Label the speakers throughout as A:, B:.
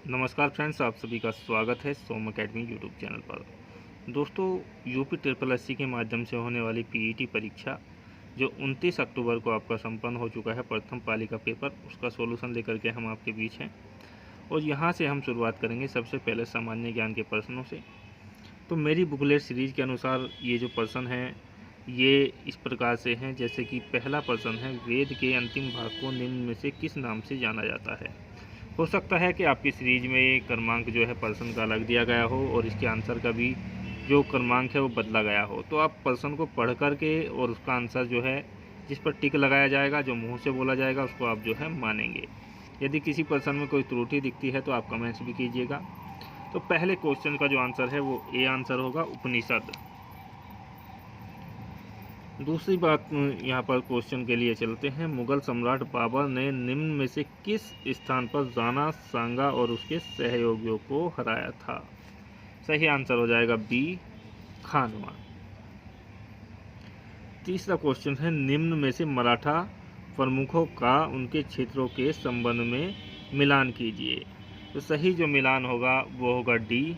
A: नमस्कार फ्रेंड्स, आप सभी का स्वागत है सोम अकेडमी यूट्यूब चैनल पर। दोस्तों, यूपी ट्रिपल एससी के माध्यम से होने वाली पीईटी परीक्षा जो 29 अक्टूबर को आपका संपन्न हो चुका है, प्रथम पाली का पेपर, उसका सॉल्यूशन लेकर के हम आपके बीच हैं। और यहाँ से हम शुरुआत करेंगे सबसे पहले सामान्य ज्ञान के प्रश्नों से। तो मेरी बुकलेट सीरीज के अनुसार ये जो प्रश्न हैं ये इस प्रकार से हैं, जैसे कि पहला प्रश्न है, वेद के अंतिम भाग को निम्न में से किस नाम से जाना जाता है। हो सकता है कि आपकी सीरीज में क्रमांक जो है प्रश्न का अलग दिया गया हो और इसके आंसर का भी जो क्रमांक है वो बदला गया हो, तो आप प्रश्न को पढ़ करके और उसका आंसर जो है जिस पर टिक लगाया जाएगा, जो मुंह से बोला जाएगा, उसको आप जो है मानेंगे। यदि किसी प्रश्न में कोई त्रुटि दिखती है तो आप कमेंट्स भी कीजिएगा। तो पहले क्वेश्चन का जो आंसर है वो ए आंसर होगा, उपनिषद। दूसरी बात, यहाँ पर क्वेश्चन के लिए चलते हैं। मुगल सम्राट बाबर ने निम्न में से किस स्थान पर राणा सांगा और उसके सहयोगियों को हराया था। सही आंसर हो जाएगा बी, खानवा। तीसरा क्वेश्चन है, निम्न में से मराठा प्रमुखों का उनके क्षेत्रों के संबंध में मिलान कीजिए। तो सही जो मिलान होगा वो होगा डी।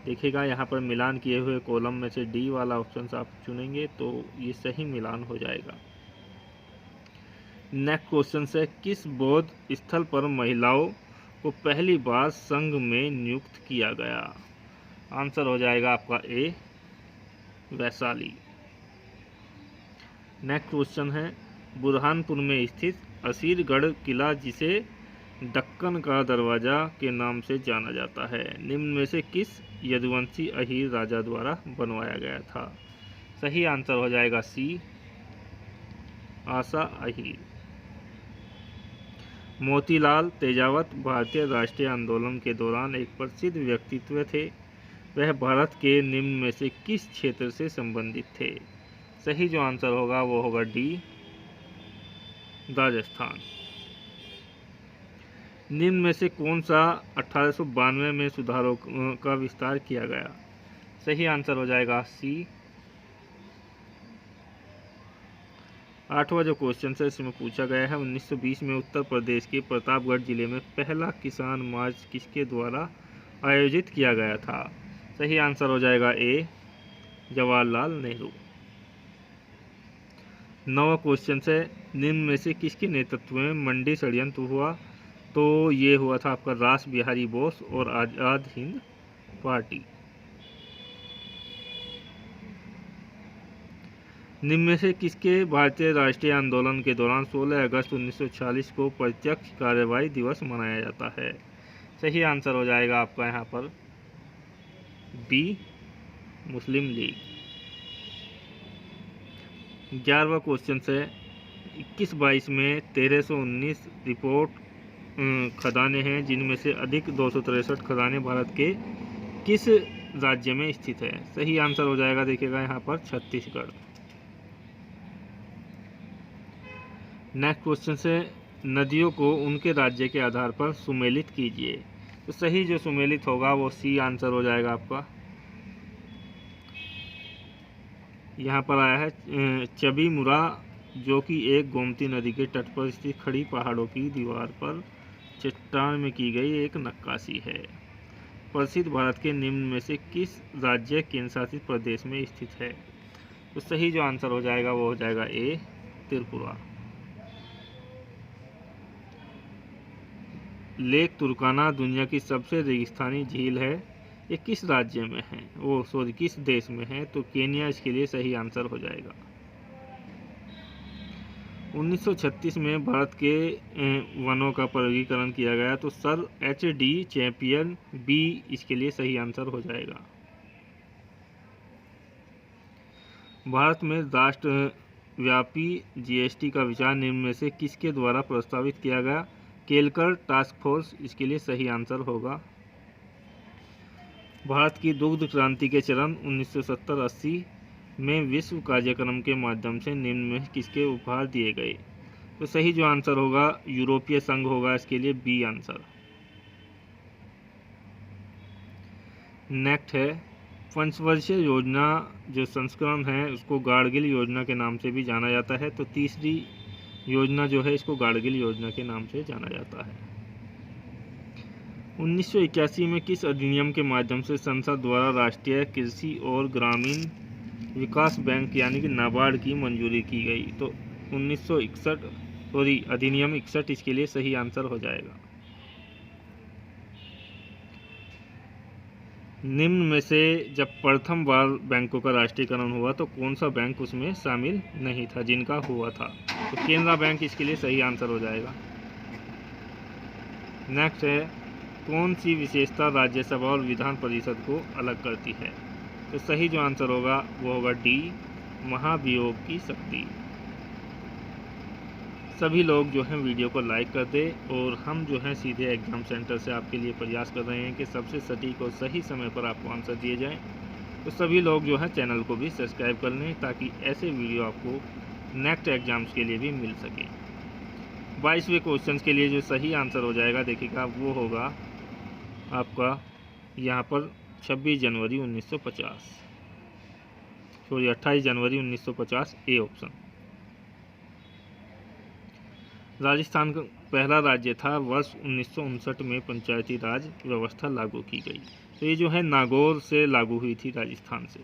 A: देखिएगा, यहाँ पर मिलान किए हुए कॉलम में से डी वाला ऑप्शन आप चुनेंगे तो ये सही मिलान हो जाएगा। नेक्स्ट क्वेश्चन है, किस बौद्ध स्थल पर महिलाओं को पहली बार संघ में नियुक्त किया गया। आंसर हो जाएगा आपका ए, वैशाली। नेक्स्ट क्वेश्चन है, बुरहानपुर में स्थित असीरगढ़ किला जिसे दक्कन का दरवाजा के नाम से जाना जाता है, निम्न में से किस यदुवंशी अहीर राजा द्वारा बनवाया गया था। सही आंसर हो जाएगा सी, आशा अहीर। मोतीलाल तेजावत भारतीय राष्ट्रीय आंदोलन के दौरान एक प्रसिद्ध व्यक्तित्व थे। वह भारत के निम्न में से किस क्षेत्र से संबंधित थे। सही जो आंसर होगा वो होगा डी, राजस्थान। निम्न में से कौन सा 1892 में सुधारों का विस्तार किया गया। सही आंसर हो जाएगा सी। आठवां जो क्वेश्चन है इसमें पूछा गया है, 1920 में उत्तर प्रदेश के प्रतापगढ़ जिले में पहला किसान मार्च किसके द्वारा आयोजित किया गया था। सही आंसर हो जाएगा ए, जवाहरलाल नेहरू। नवा क्वेश्चन है, निम्न में से किसके नेतृत्व में मंडी षड्यंत्र हुआ। तो ये हुआ था आपका रास बिहारी बोस और आज़ाद हिंद पार्टी। निम्न में से किसके भारतीय राष्ट्रीय आंदोलन के दौरान 16 अगस्त 1940 को प्रत्यक्ष कार्यवाही दिवस मनाया जाता है। सही आंसर हो जाएगा आपका यहाँ पर बी, मुस्लिम लीग। 11वां क्वेश्चन है, 21-22 में 1319 रिपोर्ट खदानें हैं, जिनमें से अधिक 263 खदानें भारत के किस राज्य में स्थित है। सही आंसर हो जाएगा, देखिएगा यहाँ पर छत्तीसगढ़। नेक्स्ट क्वेश्चन से, नदियों को उनके राज्य के आधार पर सुमेलित कीजिए। तो सही जो सुमेलित होगा वो सी आंसर हो जाएगा आपका। यहाँ पर आया है चबी मुरा, जो कि एक गोमती नदी के तट पर स्थित खड़ी पहाड़ों की दीवार पर चट्टान में की गई एक नक्काशी है। प्रसिद्ध भारत के निम्न में से किस राज्य केंद्र शासित प्रदेश में स्थित है। तो सही जो आंसर हो जाएगा वो हो जाएगा ए, त्रिपुरा। लेक तुर्काना दुनिया की सबसे रेगिस्तानी झील है, ये किस राज्य में है, किस देश में है। तो केन्या इसके लिए सही आंसर हो जाएगा। 1936 में भारत के वनों का वर्गीकरण किया गया, तो सर HD चैंपियन बी इसके लिए सही आंसर हो जाएगा। भारत में राष्ट्रव्यापी GST का विचार निम्न में से किसके द्वारा प्रस्तावित किया गया। केलकर टास्क फोर्स इसके लिए सही आंसर होगा। भारत की दुग्ध क्रांति के चरण 1970-80 में विश्व कार्यक्रम के माध्यम से निम्न में किसके उपहार दिए गए। तो सही जो आंसर होगा यूरोपीय संघ होगा, इसके लिए बी आंसर। नेक्स्ट है, पंचवर्षीय योजना जो संस्करण है उसको गाडगिल योजना के नाम से भी जाना जाता है। तो तीसरी योजना जो है इसको गाडगिल योजना के नाम से जाना जाता है। 1981 में किस अधिनियम के माध्यम से संसद द्वारा राष्ट्रीय कृषि और ग्रामीण विकास बैंक यानी कि नाबार्ड की मंजूरी की गई? तो 1961 अधिनियम 61 इसके लिए सही आंसर हो जाएगा। निम्न में से जब प्रथम बार बैंकों का राष्ट्रीयकरण हुआ तो कौन सा बैंक उसमें शामिल नहीं था जिनका हुआ था? तो केनरा बैंक इसके लिए सही आंसर हो जाएगा। नेक्स्ट है, कौन सी विशेषता राज्यसभा और विधान परिषद को अलग करती है? तो सही जो आंसर होगा वो होगा डी, महाभियोग की शक्ति। सभी लोग जो हैं वीडियो को लाइक कर दें और हम जो हैं सीधे एग्ज़ाम सेंटर से आपके लिए प्रयास कर रहे हैं कि सबसे सटीक और सही समय पर आपको आंसर दिए जाएं। तो सभी लोग जो हैं चैनल को भी सब्सक्राइब कर लें ताकि ऐसे वीडियो आपको नेक्स्ट एग्ज़ाम्स के लिए भी मिल सके। 22वें क्वेश्चन के लिए जो सही आंसर हो जाएगा देखिएगा वो होगा आपका यहाँ पर 26 जनवरी 1950, sorry 28 January 1950 A option. Rajasthan का पहला राज्य था, वर्ष 1959 में पंचायती राज व्यवस्था लागू की गई। तो ये जो है नागौर से लागू हुई थी राजस्थान से।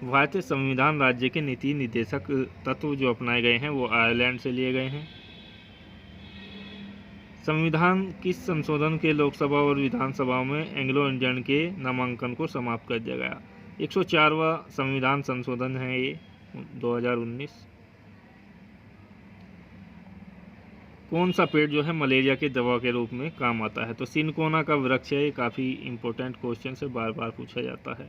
A: भारतीय संविधान राज्य के नीति निर्देशक तत्व जो अपनाए गए हैं वो आयरलैंड से लिए गए हैं। संविधान किस संशोधन के लोकसभा और विधानसभा में एंग्लो इंडियन के नामांकन को समाप्त कर दिया गया? 104वां संविधान संशोधन है ये 2019। कौन सा पेड़ जो है मलेरिया की दवा के रूप में काम आता है? तो सिनकोना का वृक्ष है। ये काफ़ी इंपॉर्टेंट क्वेश्चन से बार बार पूछा जाता है।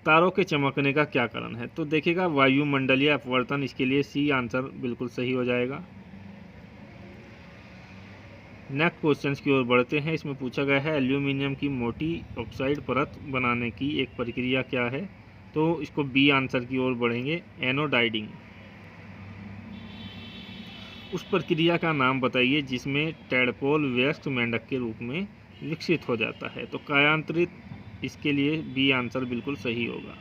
A: तारों के चमकने का क्या कारण है? तो देखिएगा वायुमंडलीय अपवर्तन, इसके लिए सी आंसर बिल्कुल सही हो जाएगा। नेक्स्ट क्वेश्चन की ओर बढ़ते हैं। इसमें पूछा गया है एल्यूमिनियम की मोटी ऑक्साइड परत बनाने की एक प्रक्रिया क्या है? तो इसको बी आंसर की ओर बढ़ेंगे, एनोडाइडिंग। उस प्रक्रिया का नाम बताइए जिसमें टैडपोल वयस्क मेंढक के रूप में विकसित हो जाता है? तो कायांतरित, इसके लिए बी आंसर बिल्कुल सही होगा।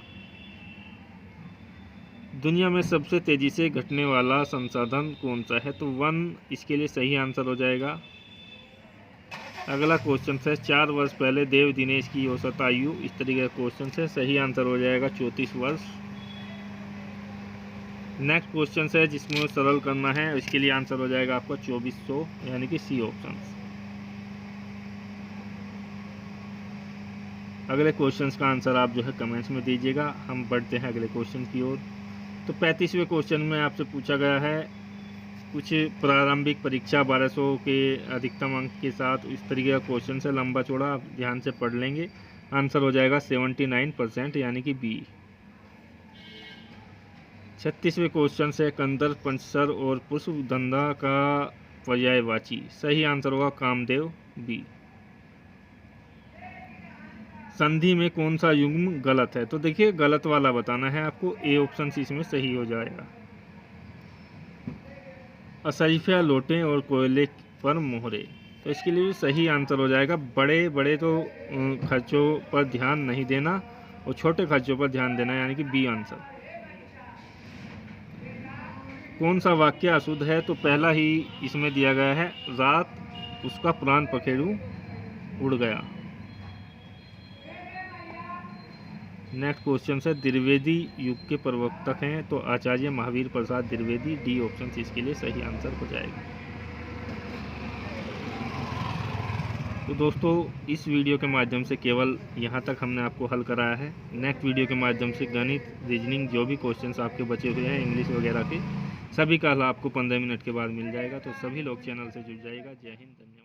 A: दुनिया में सबसे तेजी से घटने वाला संसाधन कौन सा है? तो वन इसके लिए सही आंसर हो जाएगा। अगला क्वेश्चन है 4 वर्ष पहले देव दिनेश की औसत आयु, इस तरीके का क्वेश्चन है। सही आंसर हो जाएगा 34 वर्ष। नेक्स्ट क्वेश्चन है जिसमें सरल करना है, इसके लिए आंसर हो जाएगा आपका 2400 यानी कि सी ऑप्शन। अगले क्वेश्चंस का आंसर आप जो है कमेंट्स में दीजिएगा। हम बढ़ते हैं अगले क्वेश्चन की ओर। तो 35वें क्वेश्चन में आपसे पूछा गया है कुछ प्रारंभिक परीक्षा 1200 के अधिकतम अंक के साथ, इस तरीके का क्वेश्चन है, लंबा चौड़ा, आप ध्यान से पढ़ लेंगे। आंसर हो जाएगा 79% यानी कि बी। 36वें क्वेश्चन से कंदर, पंचसर और पुष्प धंधा का पर्यायवाची, सही आंसर होगा कामदेव, बी। संधि में कौन सा युग्म गलत है? तो देखिए गलत वाला बताना है आपको, ए ऑप्शन इसमें सही हो जाएगा। असरिफिया लोटे और कोयले पर मोहरे, तो इसके लिए सही आंसर हो जाएगा बड़े बड़े तो खर्चों पर ध्यान नहीं देना और छोटे खर्चों पर ध्यान देना, यानी कि बी आंसर। कौन सा वाक्य अशुद्ध है? तो पहला ही इसमें दिया गया है, रात उसका प्राण पखेरु उड़ गया। नेक्स्ट क्वेश्चन है द्विवेदी युग के प्रवर्तक हैं, तो आचार्य महावीर प्रसाद द्विवेदी, डी ऑप्शन इसके लिए सही आंसर हो जाएगा। तो दोस्तों इस वीडियो के माध्यम से केवल यहाँ तक हमने आपको हल कराया है। नेक्स्ट वीडियो के माध्यम से गणित, रीजनिंग, जो भी क्वेश्चंस आपके बचे हुए हैं इंग्लिश वगैरह के, सभी का हल आपको 15 मिनट के बाद मिल जाएगा। तो सभी लोग चैनल से जुड़ जाइएगा। जय हिंद, धन्यवाद।